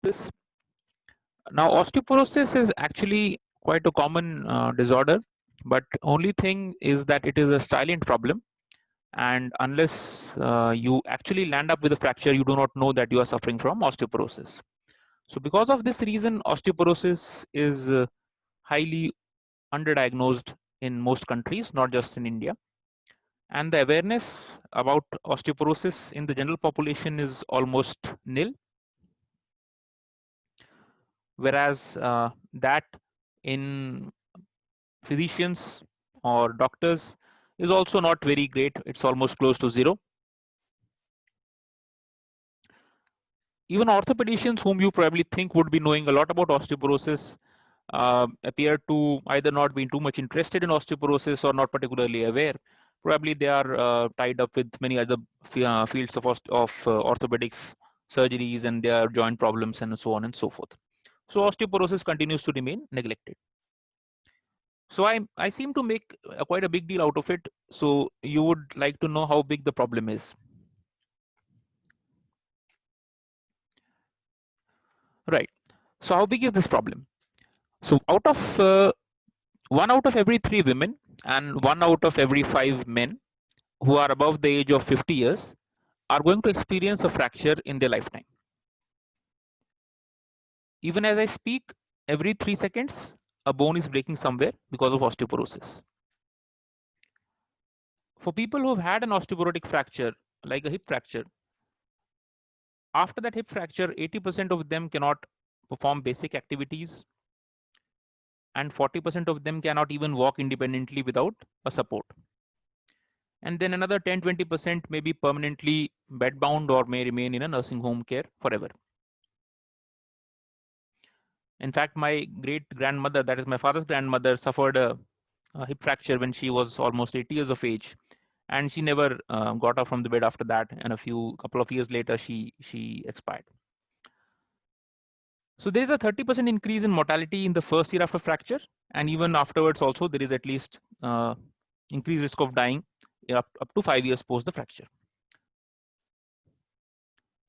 This now osteoporosis is actually quite a common disorder, but only thing is that it is a silent problem, and unless you actually land up with a fracture, you do not know that you are suffering from osteoporosis. So because of this reason, osteoporosis is highly underdiagnosed in most countries, not just in India. And the awareness about osteoporosis in the general population is almost nil, whereas that in physicians or doctors is also not very great. It's almost close to zero. Even orthopedicians, whom you probably think would be knowing a lot about osteoporosis, appear to either not be too much interested in osteoporosis or not particularly aware. Probably they are tied up with many other fields of orthopedics, surgeries, and their joint problems, and so on and so forth. So osteoporosis continues to remain neglected. So I seem to make quite a big deal out of it. So you would like to know how big the problem is, right? So how big is this problem? So out of 1 out of every 3 women and 1 out of every 5 men who are above the age of 50 years are going to experience a fracture in their lifetime. Even as I speak, every 3 seconds, a bone is breaking somewhere because of osteoporosis. For people who've had an osteoporotic fracture, like a hip fracture, after that hip fracture, 80% of them cannot perform basic activities, and 40% of them cannot even walk independently without a support. And then another 10-20% may be permanently bedbound or may remain in a nursing home care forever. In fact, my great grandmother, that is my father's grandmother, suffered a hip fracture when she was almost 80 years of age, and she never got up from the bed after that. And couple of years later, she expired. So there is a 30% increase in mortality in the first year after fracture, and even afterwards also there is at least increased risk of dying up to 5 years post the fracture.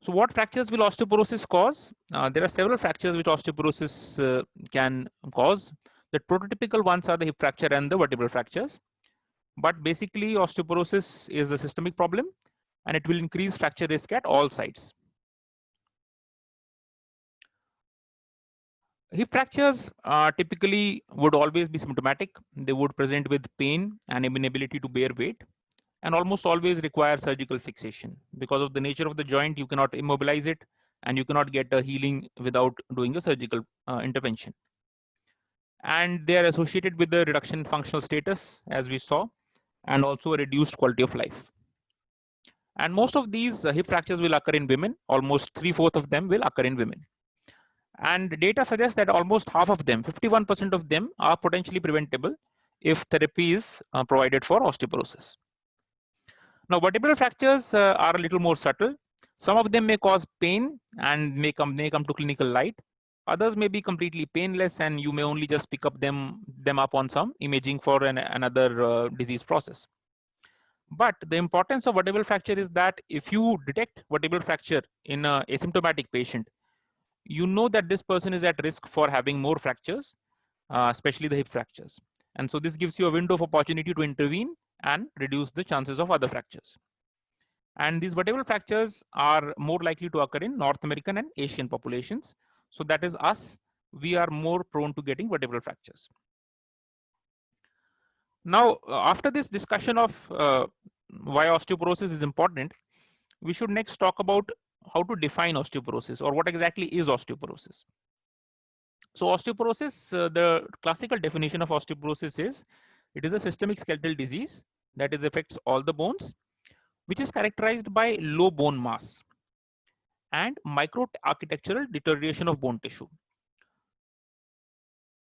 So what fractures will osteoporosis cause? There are several fractures which osteoporosis can cause. The prototypical ones are the hip fracture and the vertebral fractures. But basically, osteoporosis is a systemic problem, and it will increase fracture risk at all sites. Hip fractures typically would always be symptomatic. They would present with pain and inability to bear weight, and almost always require surgical fixation. Because of the nature of the joint, you cannot immobilize it, and you cannot get a healing without doing a surgical intervention. And they are associated with the reduction in functional status, as we saw, and also a reduced quality of life. And most of these hip fractures will occur in women. Almost 3/4 of them will occur in women. And data suggests that almost half of them, 51% of them, are potentially preventable if therapy is provided for osteoporosis. Now, vertebral fractures are a little more subtle. Some of them may cause pain and may come to clinical light. Others may be completely painless, and you may only just pick up them up on some imaging for another disease process. But the importance of vertebral fracture is that if you detect vertebral fracture in an asymptomatic patient, you know that this person is at risk for having more fractures, especially the hip fractures. And so this gives you a window of opportunity to intervene and reduce the chances of other fractures. And these vertebral fractures are more likely to occur in North American and Asian populations. So that is us, we are more prone to getting vertebral fractures. Now, after this discussion of why osteoporosis is important, we should next talk about how to define osteoporosis, or what exactly is osteoporosis. So osteoporosis, the classical definition of osteoporosis is, it is a systemic skeletal disease that affects all the bones, which is characterized by low bone mass and microarchitectural deterioration of bone tissue.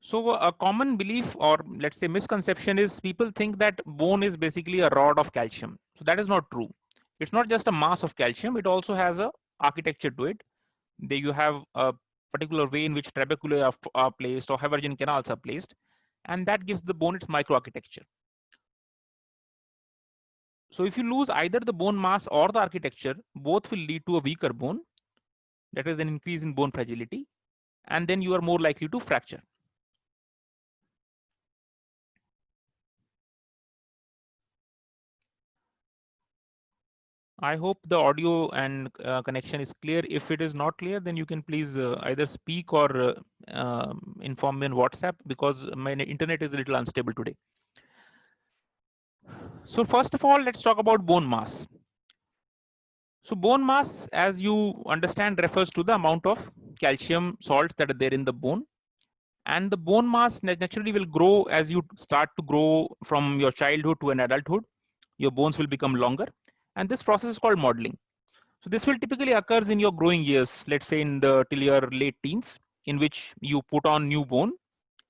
So a common belief, or let's say misconception, is people think that bone is basically a rod of calcium. So that is not true. It's not just a mass of calcium, it also has a architecture to it. There you have a particular way in which trabeculae are placed, or Haversian canals are placed, and that gives the bone its microarchitecture. So if you lose either the bone mass or the architecture, both will lead to a weaker bone. that is an increase in bone fragility, and then you are more likely to fracture. I hope the audio and connection is clear. If it is not clear, then you can please either speak or inform me on WhatsApp, because my internet is a little unstable today. So first of all, let's talk about bone mass. So bone mass, as you understand, refers to the amount of calcium salts that are there in the bone. And the bone mass naturally will grow as you start to grow from your childhood to an adulthood. Your bones will become longer. And this process is called modeling. So this will typically occurs in your growing years, let's say in the till your late teens, in which you put on new bone.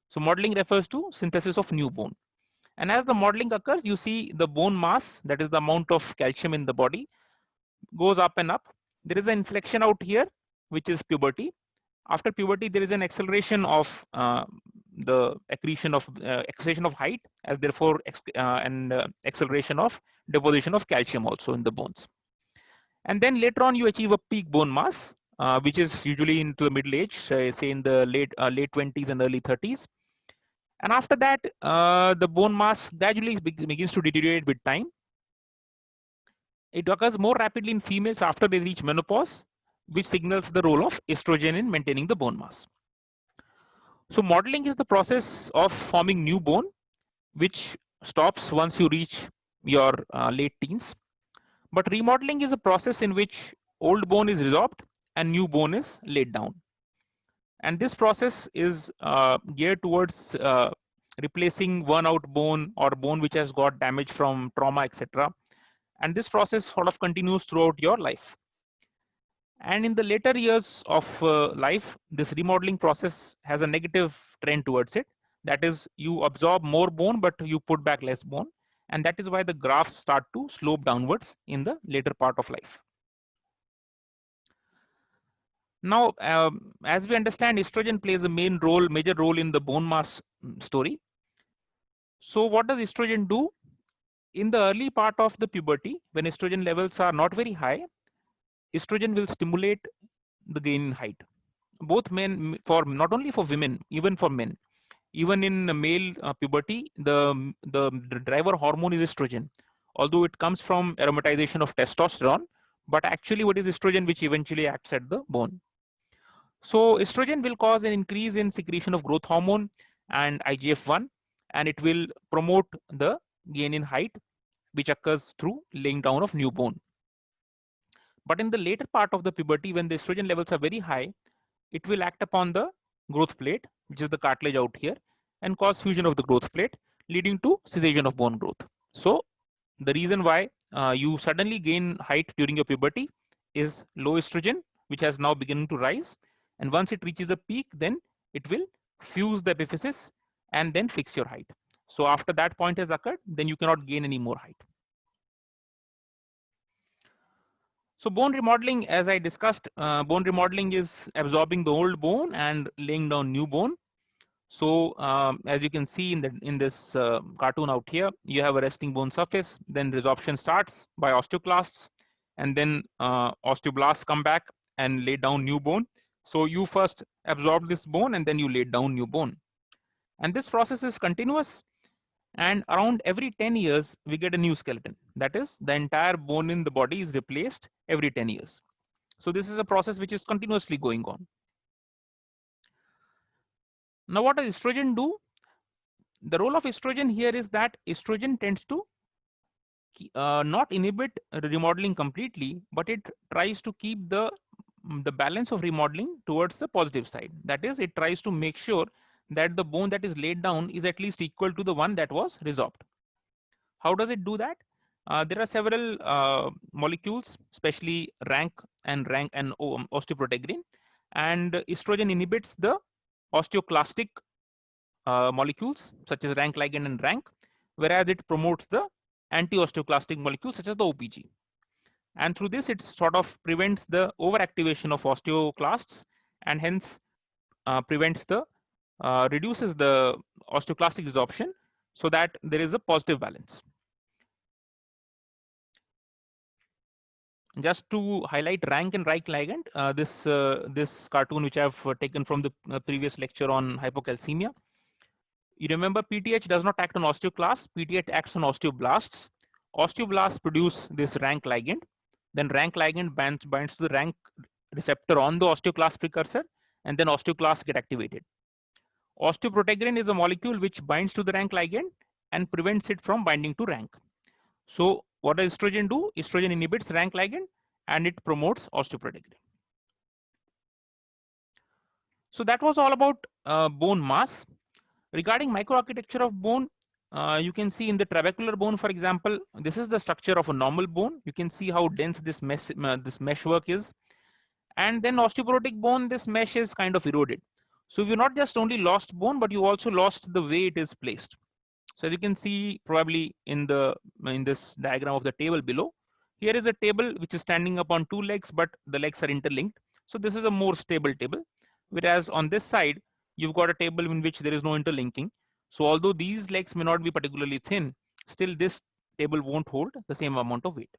So modeling refers to synthesis of new bone. And as the modeling occurs, you see the bone mass, that is the amount of calcium in the body, goes up and up. There is an inflection out here, which is puberty. After puberty, there is an acceleration of the acceleration of height, as therefore acceleration of deposition of calcium also in the bones. And then later on, you achieve a peak bone mass, which is usually into the middle age, say in the late 20s and early 30s. And after that, the bone mass gradually begins to deteriorate with time. It occurs more rapidly in females after they reach menopause, which signals the role of estrogen in maintaining the bone mass. So modeling is the process of forming new bone, which stops once you reach your late teens. But remodeling is a process in which old bone is resorbed and new bone is laid down. And this process is geared towards replacing worn out bone or bone which has got damage from trauma, etc. And this process sort of continues throughout your life. And in the later years of life, this remodeling process has a negative trend towards it. That is, you absorb more bone, but you put back less bone. And that is why the graphs start to slope downwards in the later part of life. Now, as we understand, estrogen plays a major role in the bone mass story. So what does estrogen do? In the early part of the puberty, when estrogen levels are not very high, estrogen will stimulate the gain in height. Both men, for not only for women, even for men. Even in male puberty, the driver hormone is estrogen, although it comes from aromatization of testosterone, but actually what is estrogen which eventually acts at the bone. So estrogen will cause an increase in secretion of growth hormone and IGF-1, and it will promote the gain in height, which occurs through laying down of new bone. But in the later part of the puberty, when the estrogen levels are very high, it will act upon the growth plate, which is the cartilage out here, and cause fusion of the growth plate, leading to cessation of bone growth. So the reason why you suddenly gain height during your puberty is low estrogen, which has now beginning to rise. And once it reaches a peak, then it will fuse the epiphysis and then fix your height. So after that point has occurred, then you cannot gain any more height. So bone remodeling, as I discussed, bone remodeling is absorbing the old bone and laying down new bone. So as you can see in this cartoon out here, you have a resting bone surface, then resorption starts by osteoclasts, and then osteoblasts come back and lay down new bone. So you first absorb this bone and then you lay down new bone. And this process is continuous, and around every 10 years, we get a new skeleton. That is, the entire bone in the body is replaced every 10 years. So this is a process which is continuously going on. Now, what does estrogen do? The role of estrogen here is that estrogen tends to not inhibit remodeling completely, but it tries to keep the balance of remodeling towards the positive side. That is, it tries to make sure that the bone that is laid down is at least equal to the one that was resorbed. How does it do that? There are several molecules, especially RANK and osteoprotegrine, and estrogen inhibits the osteoclastic molecules such as RANK ligand and RANK, whereas it promotes the anti-osteoclastic molecules such as the OPG. And through this, it sort of prevents the overactivation of osteoclasts, and hence reduces the osteoclastic resorption, so that there is a positive balance. just to highlight rank and right ligand, this cartoon which I've taken from the previous lecture on hypocalcemia. You remember PTH does not act on osteoclasts, PTH acts on osteoblasts. Osteoblasts produce this rank ligand. Then rank ligand binds to the rank receptor on the osteoclast precursor, and then osteoclasts get activated. Osteoprotegrin is a molecule which binds to the rank ligand and prevents it from binding to rank. So what does estrogen do? Estrogen inhibits rank ligand and it promotes osteoprotegrin. So that was all about bone mass. Regarding microarchitecture of bone, you can see in the trabecular bone, for example, this is the structure of a normal bone. You can see how dense this meshwork is. And then osteoporotic bone, this mesh is kind of eroded. So you not just only lost bone, but you also lost the way it is placed. So as you can see probably in this diagram of the table below, here is a table which is standing up on two legs, but the legs are interlinked. So this is a more stable table. Whereas on this side, you've got a table in which there is no interlinking. So although these legs may not be particularly thin, still this table won't hold the same amount of weight.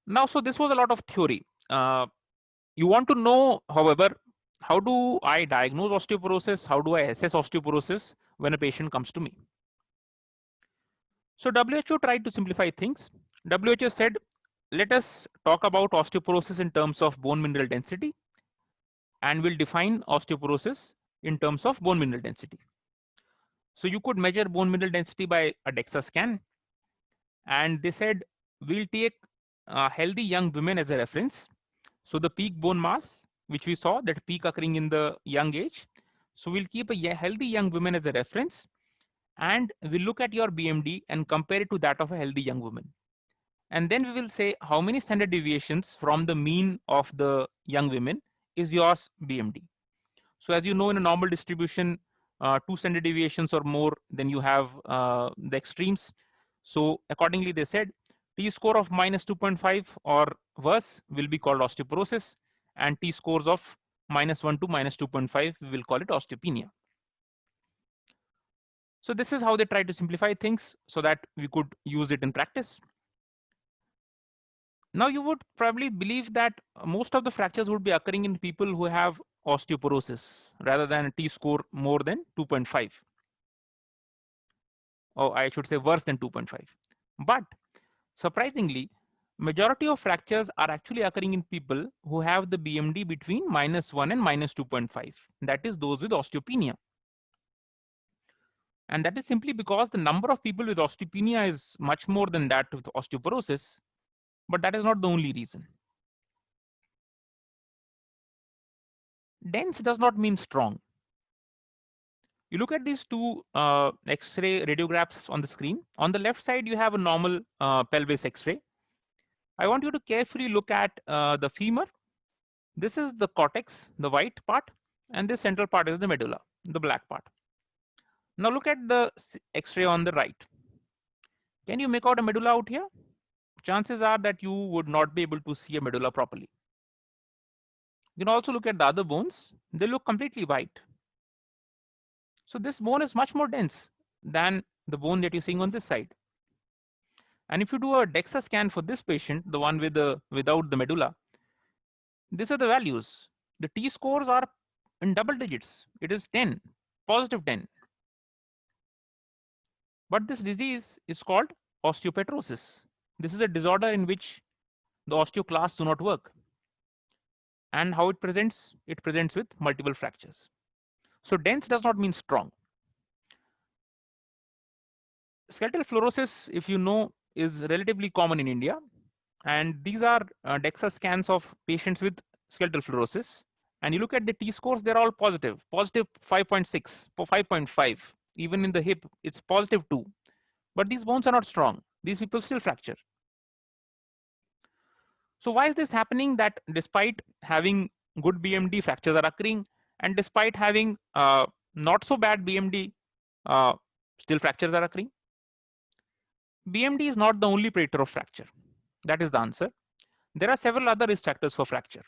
Now, so this was a lot of theory. You want to know, however, how do I diagnose osteoporosis? How do I assess osteoporosis when a patient comes to me? So WHO tried to simplify things. WHO said, let us talk about osteoporosis in terms of bone mineral density, and we'll define osteoporosis in terms of bone mineral density. So you could measure bone mineral density by a DEXA scan. And they said, we'll take healthy young women as a reference. So the peak bone mass, which we saw, that peak occurring in the young age. So we'll keep a healthy young woman as a reference, and we'll look at your BMD and compare it to that of a healthy young woman. And then we will say how many standard deviations from the mean of the young women is yours BMD. So as you know, in a normal distribution, 2 standard deviations or more, then you have the extremes. So accordingly, they said T-score of minus 2.5 or worse will be called osteoporosis, and T-scores of minus 1 to minus 2.5, we will call it osteopenia. So this is how they try to simplify things so that we could use it in practice. Now you would probably believe that most of the fractures would be occurring in people who have osteoporosis rather than a T-score more than 2.5. Or I should say worse than 2.5. But surprisingly, majority of fractures are actually occurring in people who have the BMD between -1 and -2.5. That is those with osteopenia. And that is simply because the number of people with osteopenia is much more than that with osteoporosis, but that is not the only reason. Dense does not mean strong. You look at these two X-ray radiographs on the screen. On the left side, you have a normal pelvis X-ray. I want you to carefully look at the femur. This is the cortex, the white part, and this central part is the medulla, the black part. Now look at the X-ray on the right. Can you make out a medulla out here? Chances are that you would not be able to see a medulla properly. You can also look at the other bones. They look completely white. So this bone is much more dense than the bone that you're seeing on this side. And if you do a DEXA scan for this patient, the one without the medulla, these are the values. The T-scores are in double digits. It is 10, positive 10. But this disease is called osteopetrosis. This is a disorder in which the osteoclasts do not work. And how it presents with multiple fractures. So dense does not mean strong. Skeletal fluorosis, if you know, is relatively common in India. And these are DEXA scans of patients with skeletal fluorosis. And you look at the T-scores, they're all positive 5.6, 5.5. Even in the hip, it's positive 2. But these bones are not strong. These people still fracture. So why is this happening, that despite having good BMD, fractures are occurring, and despite having not so bad BMD, still fractures are occurring? BMD is not the only predictor of fracture. That is the answer. There are several other risk factors for fracture.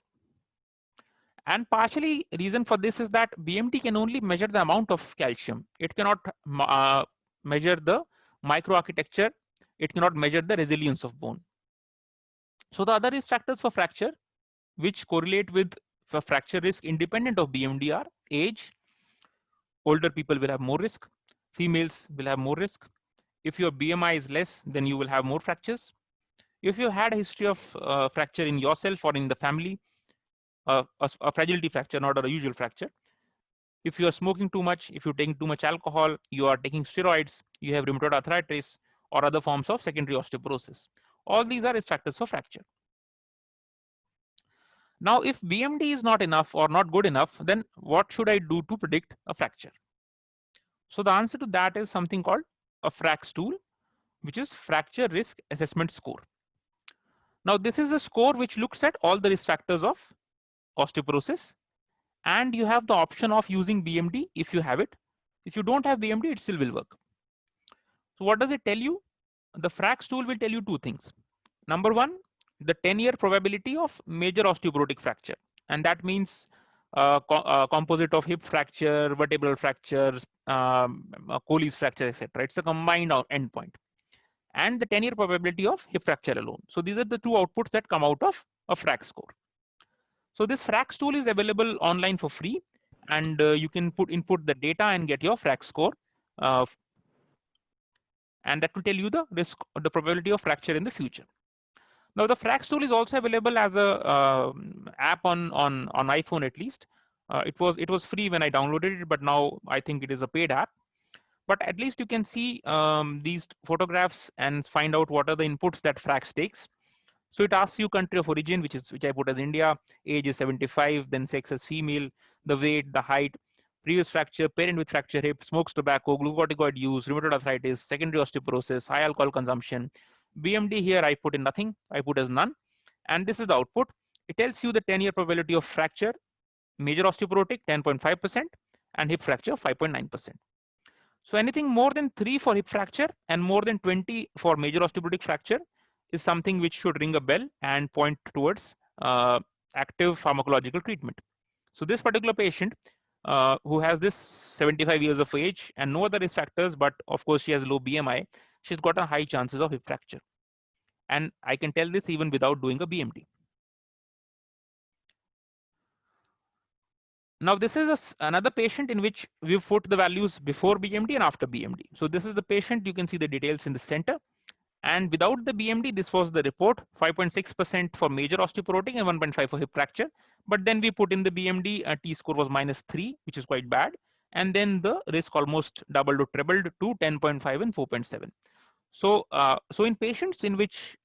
And partially reason for this is that BMD can only measure the amount of calcium. It cannot measure the microarchitecture. It cannot measure the resilience of bone. So the other risk factors for fracture which correlate with fracture risk independent of BMD are age. Older people will have more risk. Females will have more risk. If your BMI is less, then you will have more fractures. If you had a history of fracture in yourself or in the family, a fragility fracture, not a usual fracture. If you are smoking too much, if you're taking too much alcohol, you are taking steroids, you have rheumatoid arthritis or other forms of secondary osteoporosis. All these are risk factors for fracture. Now, if BMD is not enough or not good enough, then what should I do to predict a fracture? So the answer to that is something called a FRAX tool, which is Fracture Risk Assessment Score. Now, this is a score which looks at all the risk factors of osteoporosis, and you have the option of using BMD if you have it. If you don't have BMD, it still will work. So what does it tell you? The FRAX tool will tell you two things. Number one, the 10-year probability of major osteoporotic fracture. And that means composite of hip fracture, vertebral fractures, Colles fracture, etc. It's a combined endpoint. And the 10-year probability of hip fracture alone. So these are the two outputs that come out of a FRAX score. So this FRAX tool is available online for free, and you can input the data and get your FRAX score. And that will tell you the risk, the probability of fracture in the future. Now, the FRAX tool is also available as a app on iPhone at least. It was free when I downloaded it, but now I think it is a paid app. But at least you can see these photographs and find out what are the inputs that FRAX takes. So it asks you country of origin, which I put as India, age is 75, then sex as female, the weight, the height, previous fracture, parent with fracture hip, smokes tobacco, glucocorticoid use, rheumatoid arthritis, secondary osteoporosis, high alcohol consumption. BMD here I put in nothing, I put as none. And this is the output. It tells you the 10-year probability of fracture, major osteoporotic 10.5% and hip fracture 5.9%. So anything more than 3 for hip fracture and more than 20 for major osteoporotic fracture is something which should ring a bell and point towards active pharmacological treatment. So this particular patient who has this 75 years of age and no other risk factors, but of course she has low BMI, she's got a high chances of hip fracture. And I can tell this even without doing a BMD. Now this is another patient in which we've put the values before BMD and after BMD. So this is the patient, you can see the details in the center. And without the BMD, this was the report, 5.6% for major osteoporotic and 1.5 for hip fracture. But then we put in the BMD, T-score was -3, which is quite bad. And then the risk almost doubled or trebled to 10.5 and 4.7. So, so in patients in which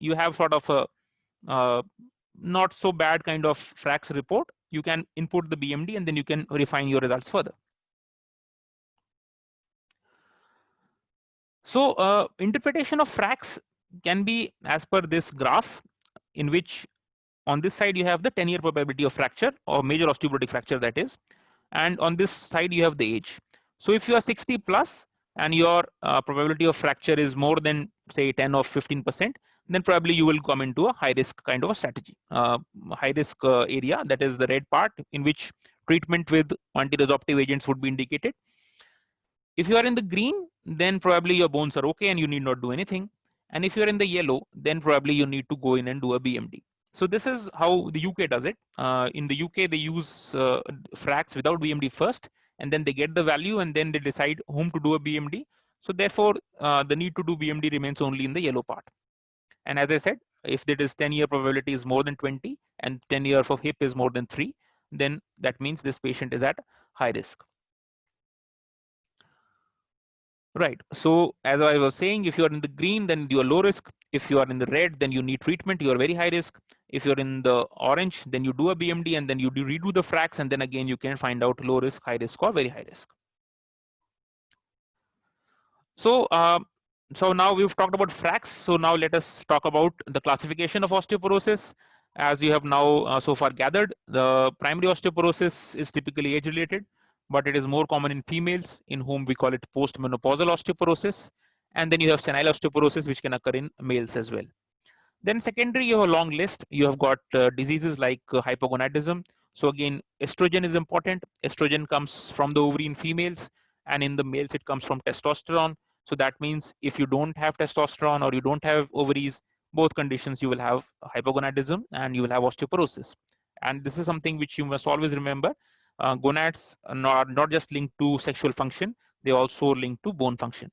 you have sort of a not so bad kind of FRAX report, you can input the BMD and then you can refine your results further. So interpretation of FRAX can be as per this graph, in which on this side you have the 10-year probability of fracture or major osteoporotic fracture, that is, and on this side you have the age. So if you are 60 plus and your probability of fracture is more than say 10 or 15%, then probably you will come into a high risk kind of a strategy, high risk area, that is the red part, in which treatment with anti-resorptive agents would be indicated. If you are in the green, then probably your bones are okay and you need not do anything. And if you're in the yellow, then probably you need to go in and do a BMD. So this is how the UK does it. In the UK, they use FRAX without BMD first, and then they get the value and then they decide whom to do a BMD. So therefore, the need to do BMD remains only in the yellow part. And as I said, if it is 10-year probability is more than 20 and 10-year for hip is more than 3, then that means this patient is at high risk. Right. So as I was saying, if you are in the green, then you are low risk. If you are in the red, then you need treatment. You are very high risk. If you're in the orange, then you do a BMD and then you redo the FRAX, and then again you can find out low risk, high risk, or very high risk. So so now we've talked about FRAX. So now let us talk about the classification of osteoporosis. As you have now so far gathered, the primary osteoporosis is typically age-related, but it is more common in females, in whom we call it postmenopausal osteoporosis. And then you have senile osteoporosis, which can occur in males as well. Then secondary, you have a long list. You have got diseases like hypogonadism. So again, estrogen is important. Estrogen comes from the ovary in females, and in the males, it comes from testosterone. So that means if you don't have testosterone or you don't have ovaries, both conditions you will have hypogonadism and you will have osteoporosis. And this is something which you must always remember. Gonads are not just linked to sexual function, they also link to bone function.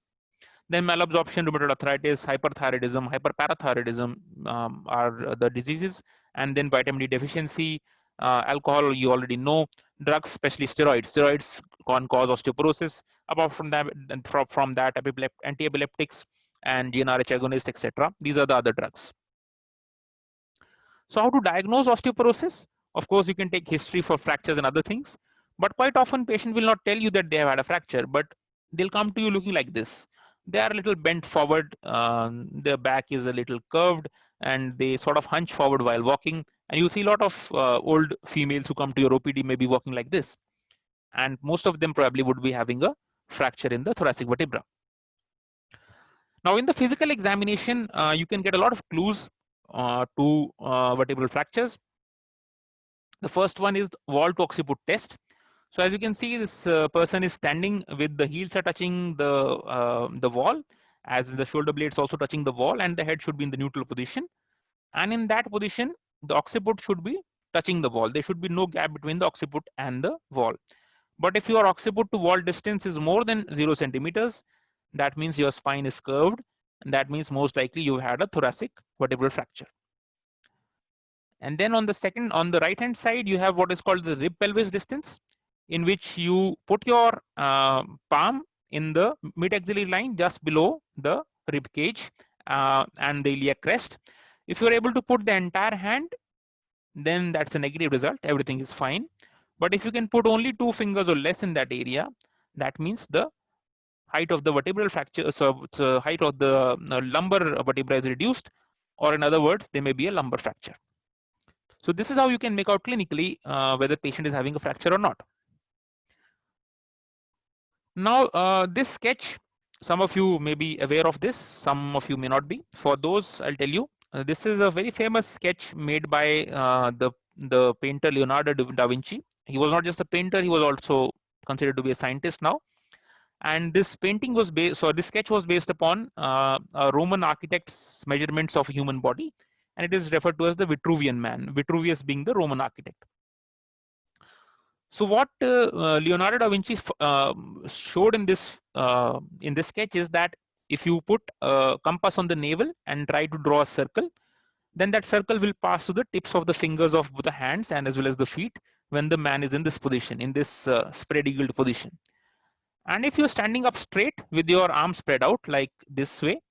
Then malabsorption, rheumatoid arthritis, hyperthyroidism, hyperparathyroidism are the diseases. And then vitamin D deficiency, alcohol, you already know, drugs, especially steroids. Steroids can cause osteoporosis. Apart from that, anti-epileptics and GnRH agonists, etc. These are the other drugs. So how to diagnose osteoporosis? Of course, you can take history for fractures and other things, but quite often patient will not tell you that they have had a fracture, but they'll come to you looking like this. They are a little bent forward, their back is a little curved, and they sort of hunch forward while walking. And you see a lot of old females who come to your OPD may be walking like this. And most of them probably would be having a fracture in the thoracic vertebra. Now, in the physical examination, you can get a lot of clues to vertebral fractures. The first one is the wall to occiput test. So as you can see, this person is standing with the heels are touching the wall, as the shoulder blades also touching the wall, and the head should be in the neutral position. And in that position, the occiput should be touching the wall. There should be no gap between the occiput and the wall. But if your occiput to wall distance is more than 0 centimeters, that means your spine is curved, and that means most likely you've had a thoracic vertebral fracture. And then on the right hand side, you have what is called the rib pelvis distance, in which you put your palm in the mid-axillary line just below the rib cage and the iliac crest. If you're able to put the entire hand, then that's a negative result, everything is fine. But if you can put only 2 fingers or less in that area, that means the height of the vertebral fracture, so the height of the lumbar vertebra is reduced, or in other words, there may be a lumbar fracture. So this is how you can make out clinically whether patient is having a fracture or not. Now, this sketch, some of you may be aware of this, some of you may not be. For those, I'll tell you, this is a very famous sketch made by the painter Leonardo da Vinci. He was not just a painter, he was also considered to be a scientist now. And this painting was based, so this sketch was based upon a Roman architect's measurements of a human body, and it is referred to as the Vitruvian man, Vitruvius being the Roman architect. So what Leonardo da Vinci showed in this sketch is that if you put a compass on the navel and try to draw a circle, then that circle will pass to the tips of the fingers of both the hands and as well as the feet when the man is in this position, in this spread-eagled position. And if you're standing up straight with your arms spread out like this way,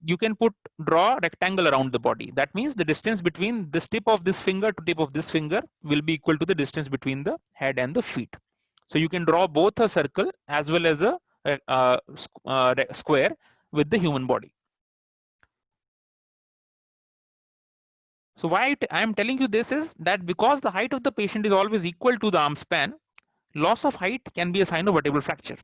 you can draw a rectangle around the body. That means the distance between this tip of this finger to tip of this finger will be equal to the distance between the head and the feet. So you can draw both a circle as well as a square with the human body. So why I am telling you this is that because the height of the patient is always equal to the arm span, loss of height can be a sign of vertebral fracture.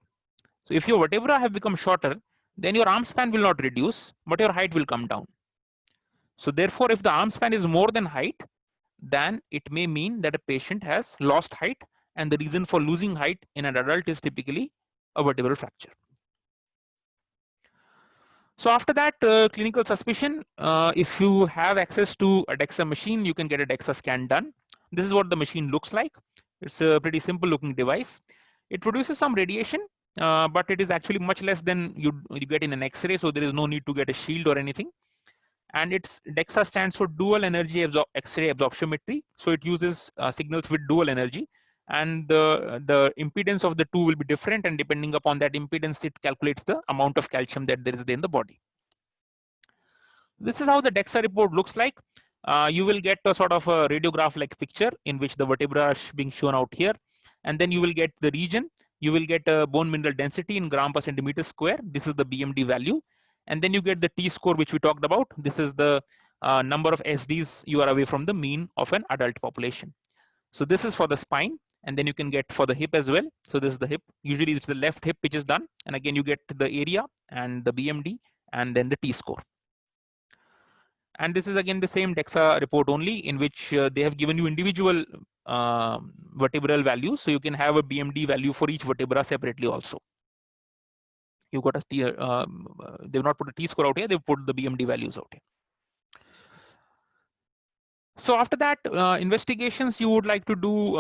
So if your vertebra have become shorter, then your arm span will not reduce, but your height will come down. So therefore, if the arm span is more than height, then it may mean that a patient has lost height, and the reason for losing height in an adult is typically a vertebral fracture. So after that, clinical suspicion, if you have access to a DEXA machine, you can get a DEXA scan done. This is what the machine looks like. It's a pretty simple looking device. It produces some radiation, but it is actually much less than you get in an X-ray, so there is no need to get a shield or anything. And its DEXA stands for dual energy X-ray absorptiometry. So it uses signals with dual energy, and the impedance of the two will be different, and depending upon that impedance, it calculates the amount of calcium that there is in the body. This is how the DEXA report looks like. You will get a sort of a radiograph-like picture in which the vertebra is being shown out here, and then you will get the region. You will get a bone mineral density in gram per centimeter square. This is the BMD value. And then you get the T-score, which we talked about. This is the number of SDs you are away from the mean of an adult population. So this is for the spine, and then you can get for the hip as well. So this is the hip. Usually it's the left hip which is done. And again, you get the area and the BMD and then the T-score. And this is again the same DEXA report only, in which they have given you individual vertebral values. So you can have a BMD value for each vertebra separately also. You got a they've not put a T-score out here, they've put the BMD values out here. So after that, investigations, you would like to do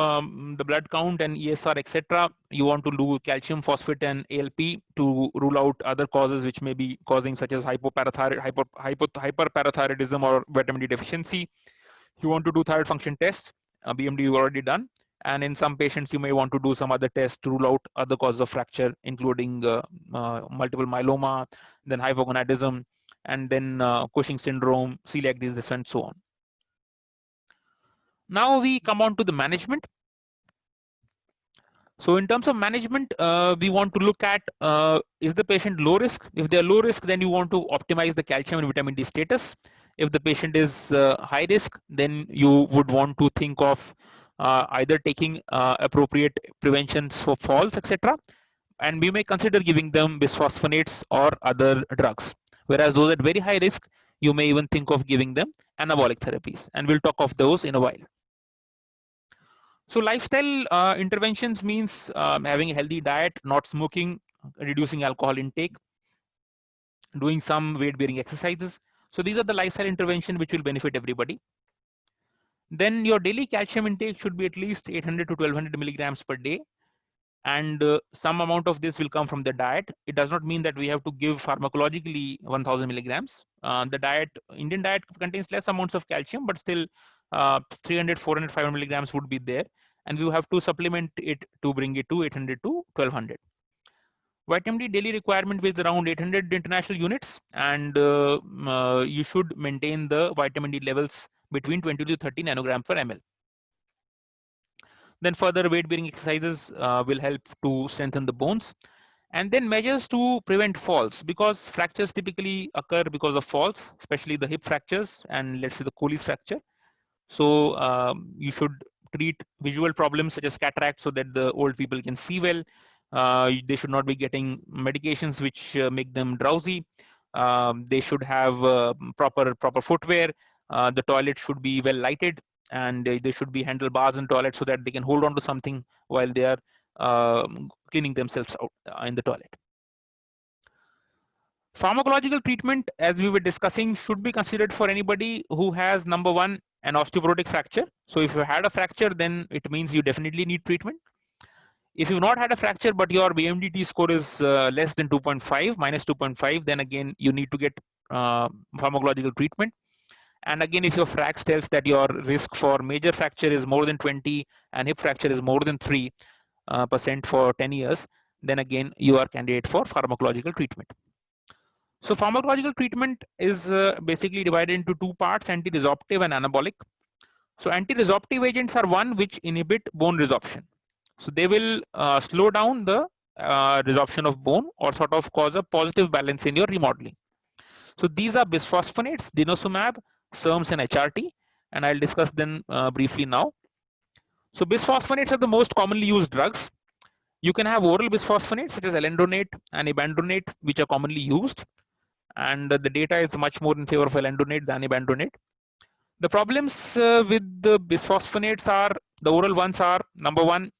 the blood count and ESR, etc. You want to do calcium, phosphate, and ALP to rule out other causes which may be causing, such as hyperparathyroidism or vitamin D deficiency. You want to do thyroid function tests. BMD you've already done. And in some patients, you may want to do some other tests to rule out other causes of fracture, including multiple myeloma, then hypogonadism, and then Cushing syndrome, celiac disease, and so on. Now we come on to the management. So in terms of management, we want to look at, is the patient low risk? If they're low risk, then you want to optimize the calcium and vitamin D status. If the patient is high risk, then you would want to think of either taking appropriate preventions for falls, etc. And we may consider giving them bisphosphonates or other drugs. Whereas those at very high risk, you may even think of giving them anabolic therapies. And we'll talk of those in a while. So lifestyle interventions means having a healthy diet, not smoking, reducing alcohol intake, doing some weight-bearing exercises. So these are the lifestyle intervention which will benefit everybody. Then your daily calcium intake should be at least 800 to 1200 milligrams per day. And some amount of this will come from the diet. It does not mean that we have to give pharmacologically 1000 milligrams. The diet, Indian diet contains less amounts of calcium, but still 300, 400, 500 milligrams would be there. And we have to supplement it to bring it to 800 to 1200. Vitamin D daily requirement is around 800 international units, and you should maintain the vitamin D levels between 20 to 30 nanogram per ml. Then further weight-bearing exercises will help to strengthen the bones. And then measures to prevent falls, because fractures typically occur because of falls, especially the hip fractures and let's say the Colles fracture. So you should treat visual problems such as cataract so that the old people can see well. They should not be getting medications which make them drowsy. They should have proper footwear. The toilet should be well lighted, and there should be handlebars in toilet so that they can hold on to something while they are cleaning themselves out in the toilet. Pharmacological treatment, as we were discussing, should be considered for anybody who has, number one, an osteoporotic fracture. So if you had a fracture, then it means you definitely need treatment. If you've not had a fracture, but your BMD score is less than 2.5, minus 2.5, then again, you need to get pharmacological treatment. And again, if your FRAX tells that your risk for major fracture is more than 20 and hip fracture is more than 3% for 10 years, then again, you are candidate for pharmacological treatment. So pharmacological treatment is basically divided into two parts, anti-resorptive and anabolic. So anti-resorptive agents are one which inhibit bone resorption. So they will slow down the resorption of bone or sort of cause a positive balance in your remodeling. So these are bisphosphonates, denosumab, SERMs, and HRT, and I'll discuss them briefly now. So bisphosphonates are the most commonly used drugs. You can have oral bisphosphonates such as alendronate and ibandronate, which are commonly used, and the data is much more in favor of alendronate than ibandronate. The problems with the bisphosphonates are, the oral ones are, number one,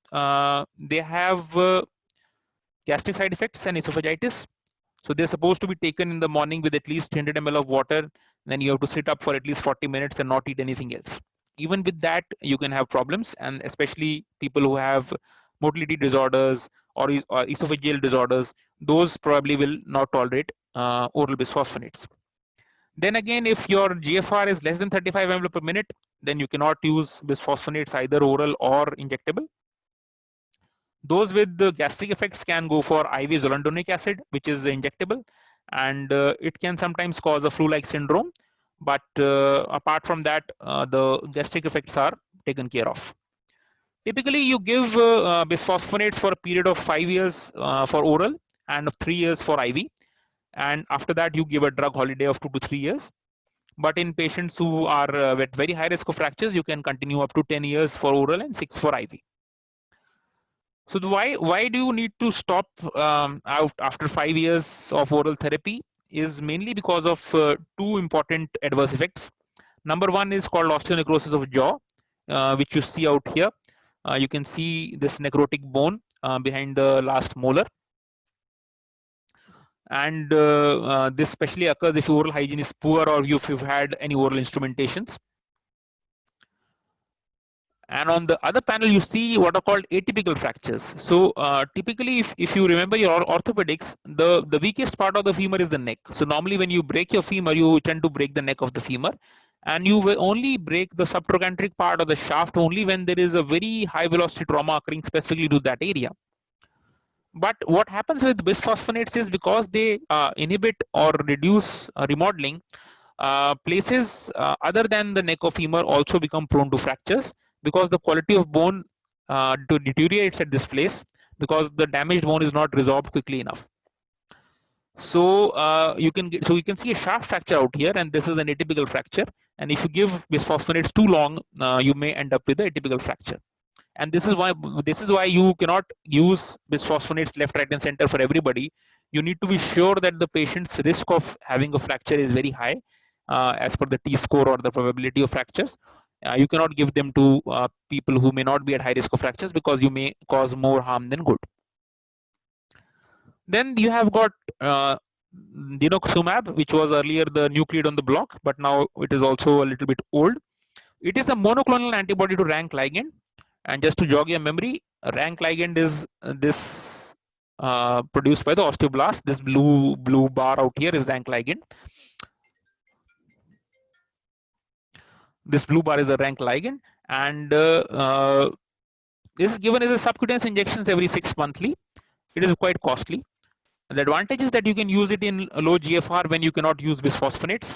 they have gastric side effects and esophagitis. So they're supposed to be taken in the morning with at least 300 ml of water. Then you have to sit up for at least 40 minutes and not eat anything else. Even with that, you can have problems, and especially people who have motility disorders or esophageal disorders, those probably will not tolerate oral bisphosphonates. Then again, if your GFR is less than 35 ml per minute, then you cannot use bisphosphonates, either oral or injectable. Those with the gastric effects can go for IV zoledronic acid, which is injectable, and it can sometimes cause a flu-like syndrome. But apart from that, the gastric effects are taken care of. Typically, you give bisphosphonates for a period of 5 years for oral and of 3 years for IV. And after that, you give a drug holiday of 2 to 3 years. But in patients who are at very high risk of fractures, you can continue up to 10 years for oral and 6 for IV. So why do you need to stop out after 5 years of oral therapy is mainly because of two important adverse effects. Number one is called osteonecrosis of jaw, which you see out here. You can see this necrotic bone behind the last molar. And this especially occurs if your oral hygiene is poor or if you've had any oral instrumentations. And on the other panel, you see what are called atypical fractures. So typically, if you remember your orthopedics, the weakest part of the femur is the neck. So normally when you break your femur, you tend to break the neck of the femur. And you will only break the subtrochanteric part of the shaft only when there is a very high velocity trauma occurring specifically to that area. But what happens with bisphosphonates is because they inhibit or reduce remodeling, places other than the neck of femur also become prone to fractures because the quality of bone deteriorates at this place because the damaged bone is not resolved quickly enough. So you can see a shaft fracture out here, and this is an atypical fracture. And if you give bisphosphonates too long, you may end up with an atypical fracture. And this is why you cannot use bisphosphonates left, right, and center for everybody. You need to be sure that the patient's risk of having a fracture is very high, as per the T-score or the probability of fractures. You cannot give them to people who may not be at high risk of fractures because you may cause more harm than good. Then you have got denosumab, which was earlier the nucleate on the block, but now it is also a little bit old. It is a monoclonal antibody to rank ligand. And just to jog your memory, rank ligand is this produced by the osteoblast. This blue bar out here is rank ligand. This blue bar is a rank ligand, and this is given as a subcutaneous injections every 6 monthly. It is quite costly. The advantage is that you can use it in low GFR when you cannot use bisphosphonates.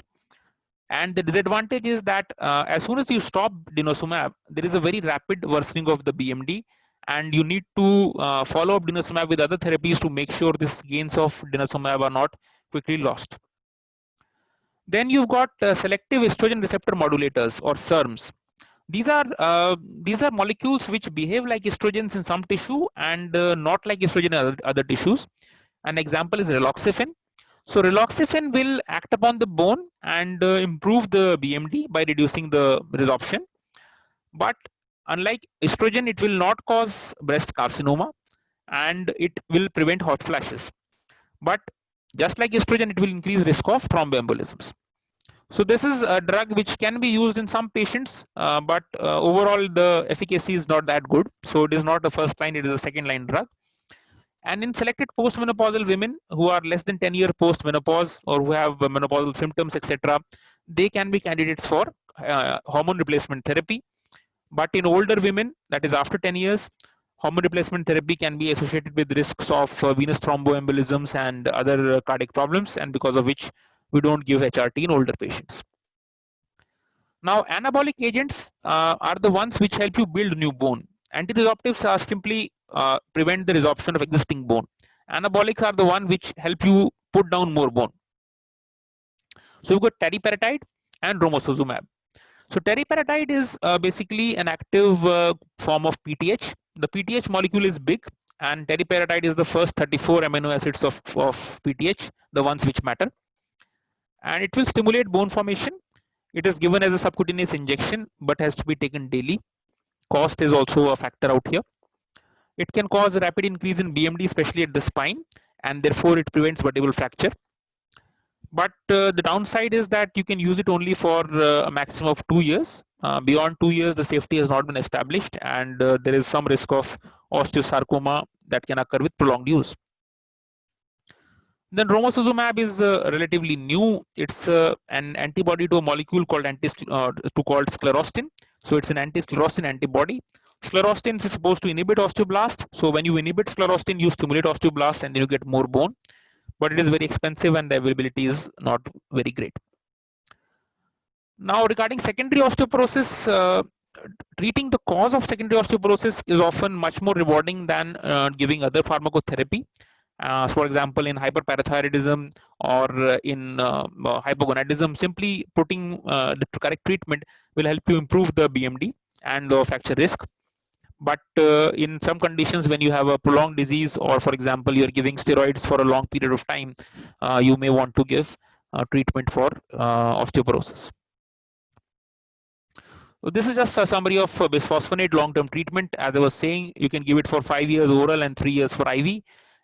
And the disadvantage is that as soon as you stop denosumab, there is a very rapid worsening of the BMD, and you need to follow up denosumab with other therapies to make sure these gains of denosumab are not quickly lost. Then you've got selective estrogen receptor modulators, or SERMs. These are molecules which behave like estrogens in some tissue and not like estrogen in other tissues. An example is raloxifene. So raloxifene will act upon the bone and improve the BMD by reducing the resorption. But unlike estrogen, it will not cause breast carcinoma and it will prevent hot flashes. But just like estrogen, it will increase risk of thromboembolisms. So this is a drug which can be used in some patients, but overall the efficacy is not that good. So it is not a first line, it is a second line drug. And in selected postmenopausal women who are less than 10 years post-menopause or who have menopausal symptoms, etc., they can be candidates for hormone replacement therapy. But in older women, that is after 10 years, hormone replacement therapy can be associated with risks of venous thromboembolisms and other cardiac problems, and because of which we don't give HRT in older patients. Now, anabolic agents are the ones which help you build new bone. Antiresorptives are simply prevent the resorption of existing bone. Anabolics are the one which help you put down more bone. So you've got teriparatide and romosozumab. So teriparatide is basically an active form of PTH. The PTH molecule is big, and teriparatide is the first 34 amino acids of PTH, the ones which matter. And it will stimulate bone formation. It is given as a subcutaneous injection, but has to be taken daily. Cost is also a factor out here. It can cause a rapid increase in BMD, especially at the spine, and therefore it prevents vertebral fracture. But the downside is that you can use it only for a maximum of 2 years. Beyond 2 years, the safety has not been established, and there is some risk of osteosarcoma that can occur with prolonged use. Then romosozumab is relatively new. It's an antibody to a molecule called sclerostin. So it's an anti-sclerostin antibody. Sclerostin is supposed to inhibit osteoblast. So when you inhibit sclerostin, you stimulate osteoblast and then you get more bone. But it is very expensive and the availability is not very great. Now regarding secondary osteoporosis, treating the cause of secondary osteoporosis is often much more rewarding than giving other pharmacotherapy. For example, in hyperparathyroidism or in hypogonadism, simply putting the correct treatment will help you improve the BMD and the fracture risk. But in some conditions, when you have a prolonged disease, or for example, you're giving steroids for a long period of time, you may want to give treatment for osteoporosis. So this is just a summary of bisphosphonate long-term treatment. As I was saying, you can give it for 5 years oral and 3 years for IV.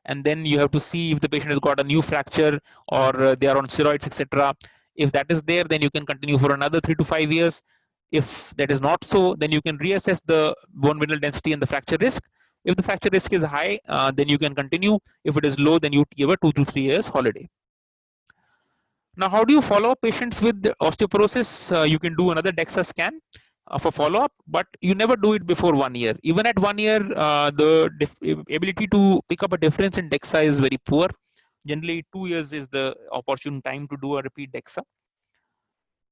and then you have to see if the patient has got a new fracture or they are on steroids, etc. If that is there, then you can continue for another 3 to 5 years. If that is not so, then you can reassess the bone mineral density and the fracture risk. If the fracture risk is high, then you can continue. If it is low, then you give a 2 to 3 years holiday. Now, how do you follow up patients with osteoporosis? You can do another DEXA scan for follow-up, but you never do it before 1 year. Even at 1 year, the ability to pick up a difference in DEXA is very poor. Generally, 2 years is the opportune time to do a repeat DEXA.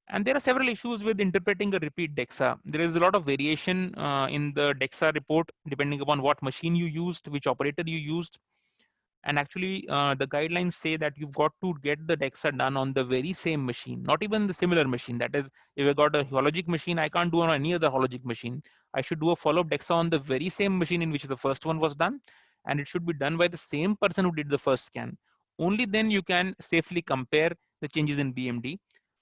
And there are several issues with interpreting a repeat DEXA. There is a lot of variation in the DEXA report depending upon what machine you used, which operator you used. And actually, the guidelines say that you've got to get the DEXA done on the very same machine, not even the similar machine. That is, if I got a Hologic machine, I can't do on any other Hologic machine. I should do a follow-up DEXA on the very same machine in which the first one was done. And it should be done by the same person who did the first scan. Only then you can safely compare the changes in BMD.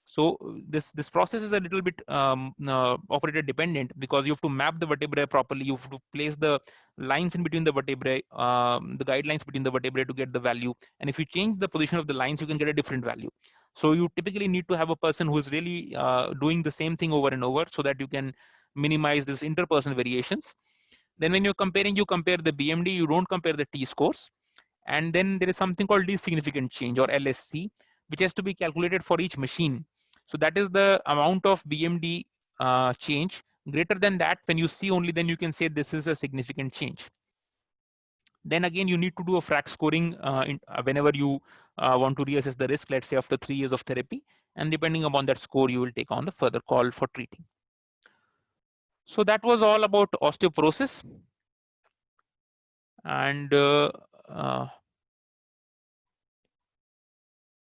So this process is a little bit operator dependent, because you have to map the vertebrae properly. You have to place the lines in between the vertebrae, the guidelines between the vertebrae to get the value. And if you change the position of the lines, you can get a different value. So you typically need to have a person who is really doing the same thing over and over, so that you can minimize this interpersonal variations. Then when you're comparing, you compare the BMD, you don't compare the T-scores. And then there is something called least significant change, or LSC, which has to be calculated for each machine. So that is the amount of BMD change. Greater than that, when you see only, then you can say this is a significant change. Then again, you need to do a FRAX scoring whenever you want to reassess the risk, let's say after 3 years of therapy. And depending upon that score, you will take on the further call for treating. So that was all about osteoporosis. And